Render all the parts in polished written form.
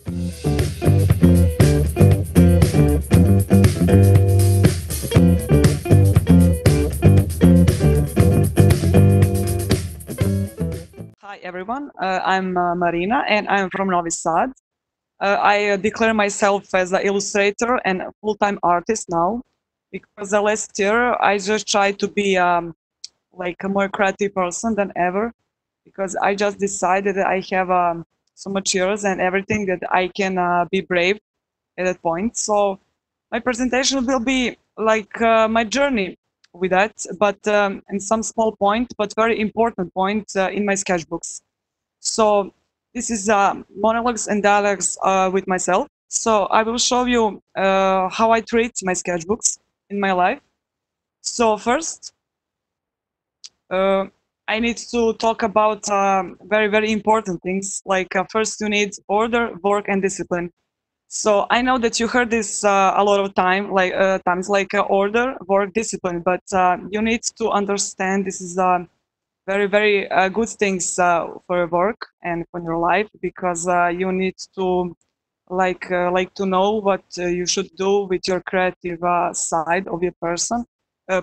Hi everyone, I'm Marina and I'm from Novi Sad. I declare myself as an illustrator and a full-time artist now because the last year I just tried to be like a more creative person than ever because I just decided that I have so much years and everything that I can be brave at that point. So my presentation will be like my journey with that, but in some small point, but very important point in my sketchbooks. So this is monologues and dialogues with myself. So I will show you how I treat my sketchbooks in my life. So first, uh, I need to talk about very, very important things. Like first, you need order, work, and discipline. So I know that you heard this a lot of times, like order, work, discipline. But you need to understand this is very, very good things for your work and for your life because you need to like to know what you should do with your creative side of your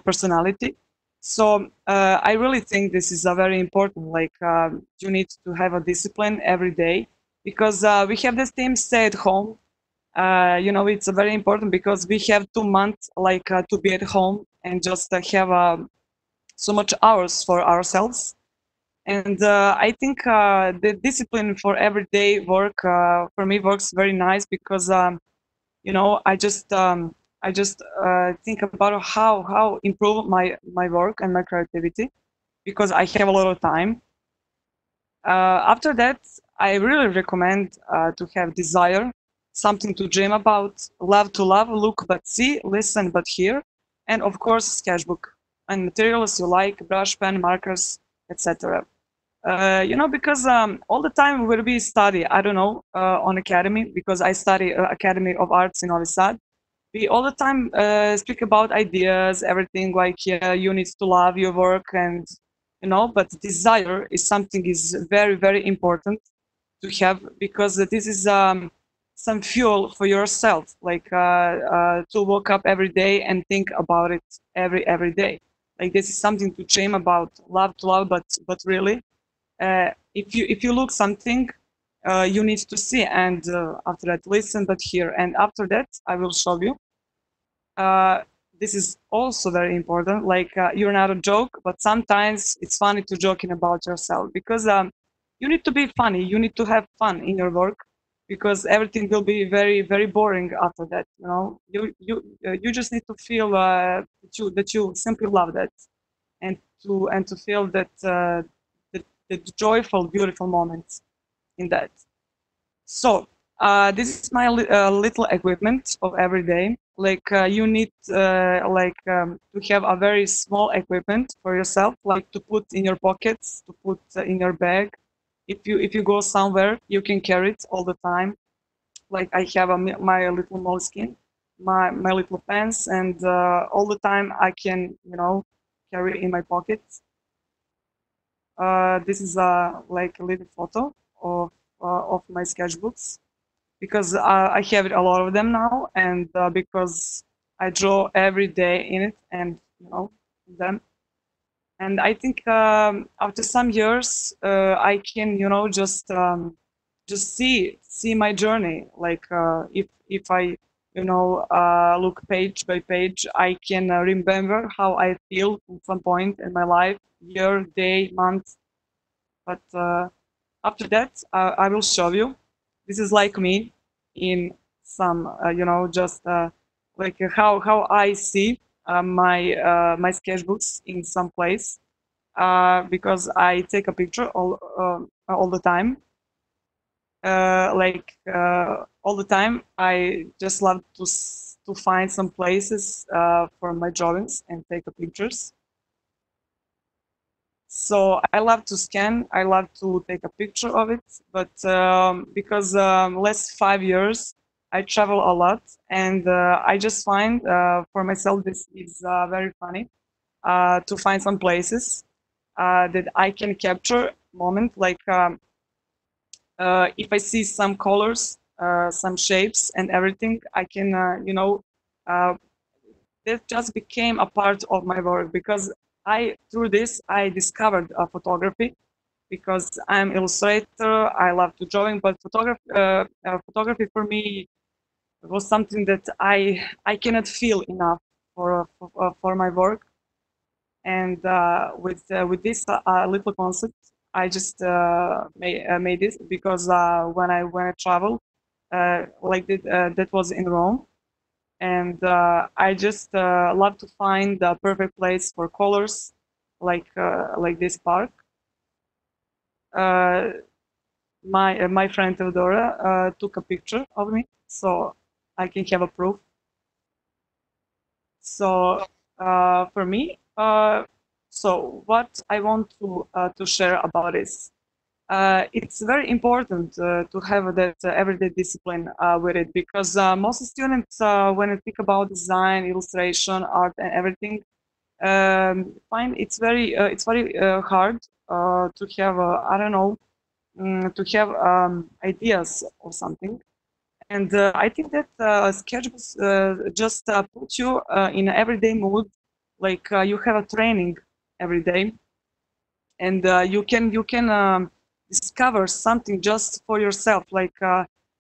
personality. So I really think this is a very important. Like you need to have a discipline every day because we have this theme stay at home. It's very important because we have 2 months like to be at home and just have so much hours for ourselves. And I think the discipline for everyday work for me works very nice because I just think about how improve my work and my creativity because I have a lot of time. After that, I really recommend to have desire, something to dream about, love to love, look but see, listen but hear, and of course sketchbook and materials you like, brush, pen, markers, etc. Because all the time when we study, I don't know, on academy, because I study Academy of Arts in Novi Sad, we all the time speak about ideas, everything like you need to love your work and, but desire is something is very, very important to have because this is some fuel for yourself, like to wake up every day and think about it every day. Like this is something to dream about, love to love, but really if you look something, you need to see, and after that listen but hear, and after that I will show you. uh, this is also very important, like you're not a joke, but sometimes it's funny to joking about yourself because you need to be funny, you need to have fun in your work because everything will be very, very boring after that. You just need to feel that you simply love that, and to feel that the joyful, beautiful moments in that. So this is my little equipment of every day. Like you need to have a very small equipment for yourself, like to put in your pockets, to put in your bag. If you go somewhere, you can carry it all the time. Like I have my little moleskin, my little pants, and all the time I can carry in my pockets. This is like a little photo of my sketchbooks because I have a lot of them now, and because I draw every day in it, and them. And I think after some years, I can just see my journey. Like if I look page by page, I can remember how I feel at some point in my life, year, day, month. But after that, I will show you. This is like me in some, just like how I see my sketchbooks in some place because I take a picture all the time. All the time, I just love to find some places for my drawings and take pictures. So I love to scan. I love to take a picture of it. But because last 5 years I travel a lot, and I just find for myself this is very funny to find some places that I can capture moment. Like if I see some colors some shapes and everything, I can, that just became a part of my work because through this, I discovered photography because I'm illustrator. I love to drawing, but photography for me was something that I cannot feel enough for my work. And with this little concept, I just made this because when I travel, that was in Rome, and I just love to find the perfect place for colors, like this park. Uh, my friend Theodora took a picture of me, so I can have a proof. So for me, so what I want to share about is it's very important to have that everyday discipline with it because most students, when they think about design, illustration, art, and everything, find it's very hard to have I don't know to have ideas or something. And I think that sketchbooks just put you in an everyday mood, like you have a training every day, and you can discover something just for yourself, like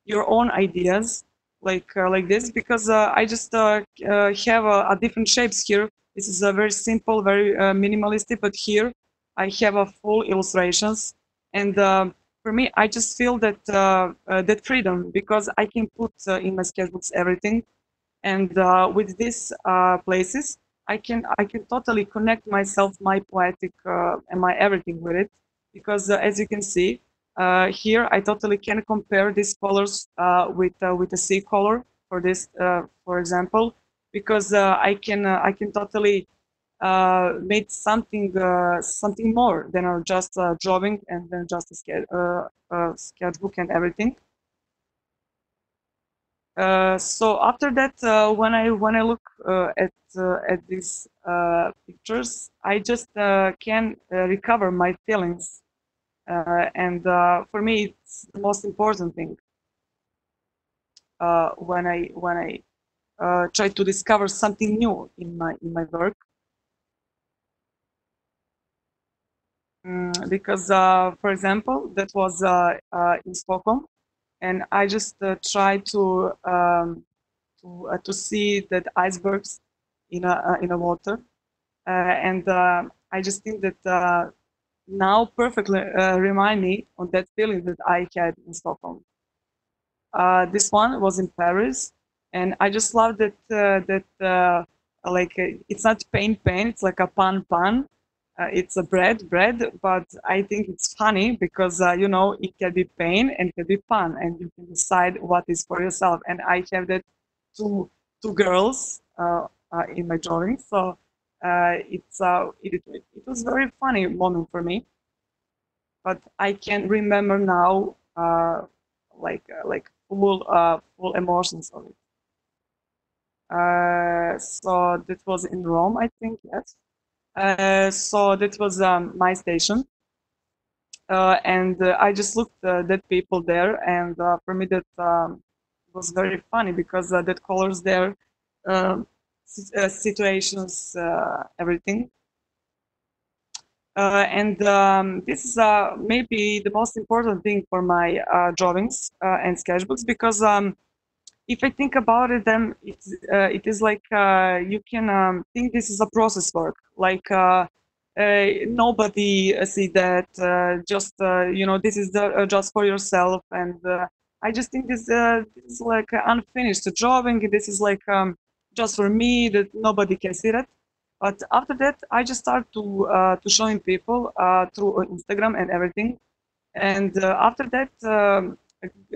your own ideas, like this. Because I just have a different shapes here. This is a very simple, very minimalistic, but here I have a full illustrations, and for me, I just feel that freedom because I can put in my sketchbooks everything, and with these places I can totally connect myself, my poetic and my everything with it, because as you can see here, I totally can compare these colors with the sea color for this, for example, because I can totally make something more than just drawing and then just a sketchbook and everything. So after that, when I look at these pictures, I just can recover my feelings, and for me, it's the most important thing when I try to discover something new in my work. Because, for example, that was in Stockholm, and I just tried to see that icebergs in a water. And I just think that now perfectly remind me on that feeling that I had in Stockholm. This one was in Paris, and I just love that like it's not pain, it's like a pan. It's a bread, but I think it's funny because it can be pain and it can be fun, and you can decide what is for yourself. And I have that two girls in my drawing, so it was very funny moment for me. But I can remember now, like full emotions of it. So that was in Rome, I think. Yes. So that was my station, and I just looked at people there, and for me that was very funny because that colors there, situations, everything. And this is maybe the most important thing for my drawings and sketchbooks, because if I think about it, then it is like you can think this is a process work. Like nobody see that. Just this is just for yourself, and I just think this is like unfinished drawing. This is like just for me, that nobody can see that. But after that, I just start to showing people through Instagram and everything. And after that,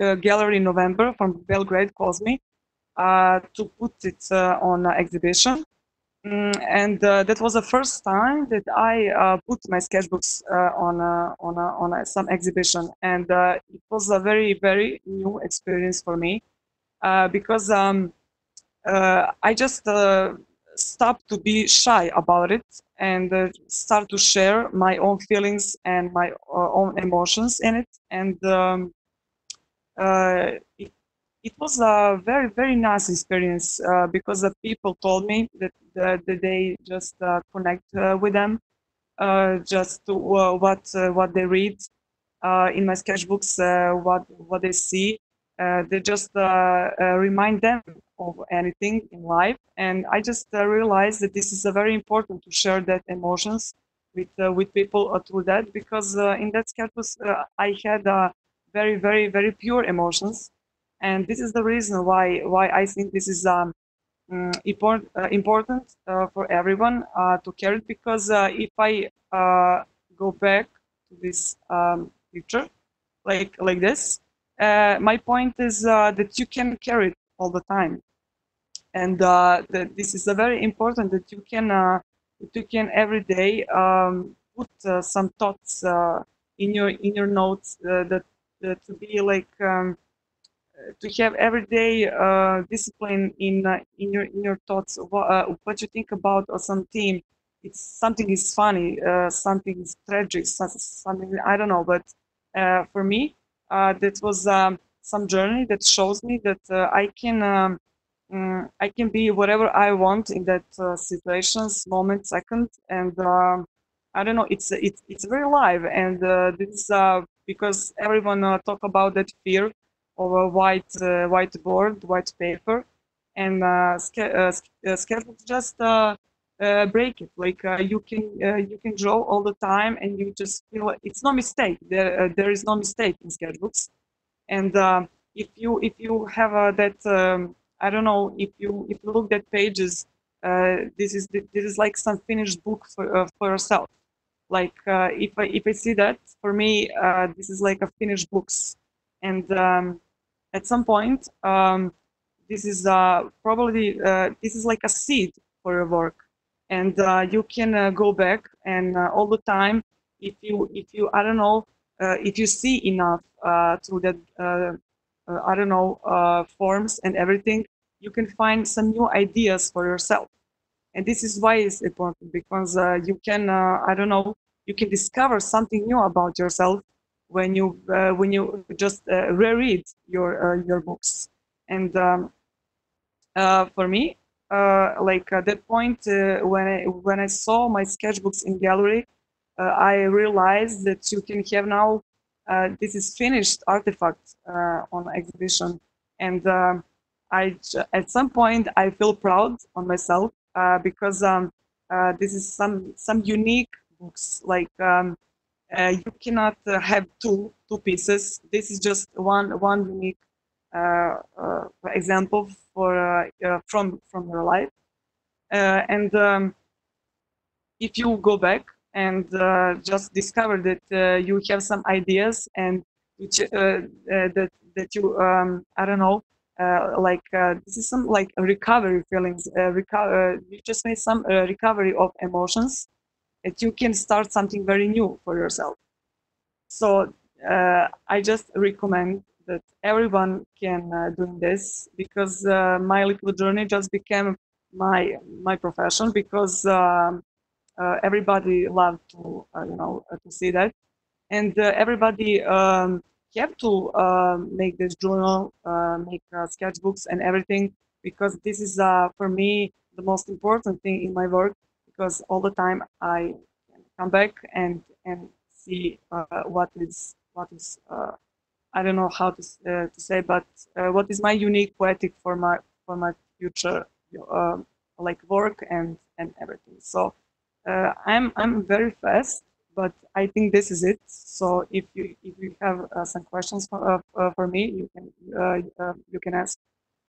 a gallery in November from Belgrade calls me to put it on exhibition. And that was the first time that I put my sketchbooks on some exhibition, and it was a very very new experience for me because I just stopped to be shy about it, and start to share my own feelings and my own emotions in it. And uh, it was a very, very nice experience because the people told me that they just connect with them, just to what they read in my sketchbooks, what they see. They just remind them of anything in life, and I just realized that this is very important to share that emotions with people through that, because in that sketchbooks I had very, very, very pure emotions, and this is the reason why I think this is important for everyone to carry it, because if I go back to this picture like this, my point is that you can carry it all the time, and that this is a very important that you can every day put some thoughts in your notes that to be like to have everyday discipline in your thoughts, what you think about some theme. It's something is funny, something is tragic, something I don't know. But for me, that was some journey that shows me that I can be whatever I want in that situations, moment, second, and I don't know. It's very live, and this is because everyone talk about that fear of a white board, white paper, and sketchbook just break it. Like you can draw all the time, and you just feel it's no mistake. There is no mistake in sketchbooks, and if you have that I don't know, if you look at pages, this is like some finished book for yourself. Like if I see that, for me this is like a finished books, and at some point this is probably this is like a seed for your work, and you can go back and all the time, if you I don't know, if you see enough through that I don't know forms and everything, you can find some new ideas for yourself. And this is why it's important, because you can I don't know, you can discover something new about yourself when you just reread your books. And for me, like at that point when I saw my sketchbooks in gallery, I realized that you can have now this is finished artifact on exhibition, and at some point I feel proud on myself because this is some unique books. Like you cannot have two pieces. This is just one unique example for from your life, and if you go back and just discover that you have some ideas, and which that you I don't know, like this is some like recovery feelings, you just made some recovery of emotions, that you can start something very new for yourself. So I just recommend that everyone can do this, because my little journey just became my profession, because everybody loved to you know to see that, and everybody have to make this journal, make sketchbooks and everything, because this is for me the most important thing in my work, because all the time I can come back and see what is I don't know how to say, but what is my unique poetic for my future uh, like work and everything. So I'm very fast, but I think this is it. So if you have some questions for me, you can ask.